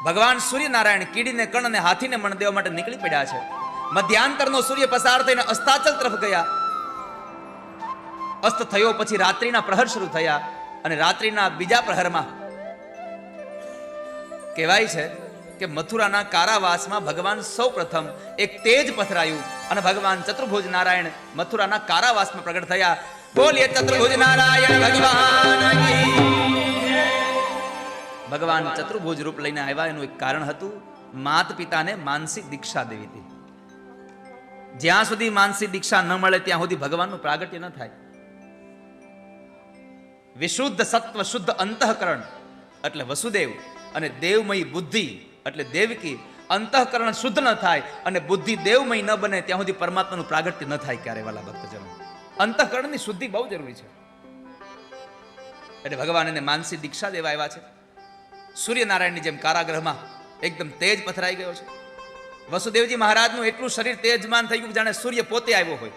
ભગવાન સૂર્યનારાયણ કીડીને કણ અને હાથીને મણ દેવા માટે નીકળી પડ્યા છે. મધ્યાંતરનો સૂર્ય પસાર થઈને અસ્તાચલ તરફ ગયા. અસ્ત થયો પછી રાત્રિના પ્રહર શરૂ થયા અને રાત્રિના બીજા પ્રહરમાં કહેવાય છે કે મથુરાના કારાવાસમાં ભગવાન સૌ પ્રથમ એક તેજ પથરાયું અને ભગવાન ચતુર્ભુજ નારાયણ મથુરાના કારાવાસમાં પ્રગટ થયા. બોલીએ ચતુર્ભુજ નારાયણ ભગવાન કી. ભગવાન ચતુર્ભુજ રૂપ લઈને આવ્યા એનું એક કારણ હતું, માત પિતાને માનસિક દીક્ષા દેવી હતી. જ્યાં સુધી માનસિક દીક્ષા ન મળે ત્યાં સુધી ભગવાનનું પ્રાગટ્ય ન થાય. વિશુદ્ધ સત્વ શુદ્ધ અંતઃકરણ એટલે વસુદેવ અને દેવમયી બુદ્ધિ એટલે દેવકી. અંતઃકરણ શુદ્ધ ન થાય અને બુદ્ધિ દેવમય ન બને ત્યાં સુધી પરમાત્માનું પ્રાગટ્ય ન થાય. ક્યારે વાલા ભક્તજનો, અંતઃકરણની શુદ્ધિ બહુ જરૂરી છે. એટલે ભગવાન એને માનસિક દીક્ષા દેવા આવ્યા છે. સૂર્યનારાયણની જેમ કારાગૃહમાં એકદમ તેજ પથરાઈ ગયો છે. વસુદેવજી મહારાજનું એટલું શરીર તેજમાન થઈ ગયું જાણે સૂર્ય પોતે આવ્યો હોય.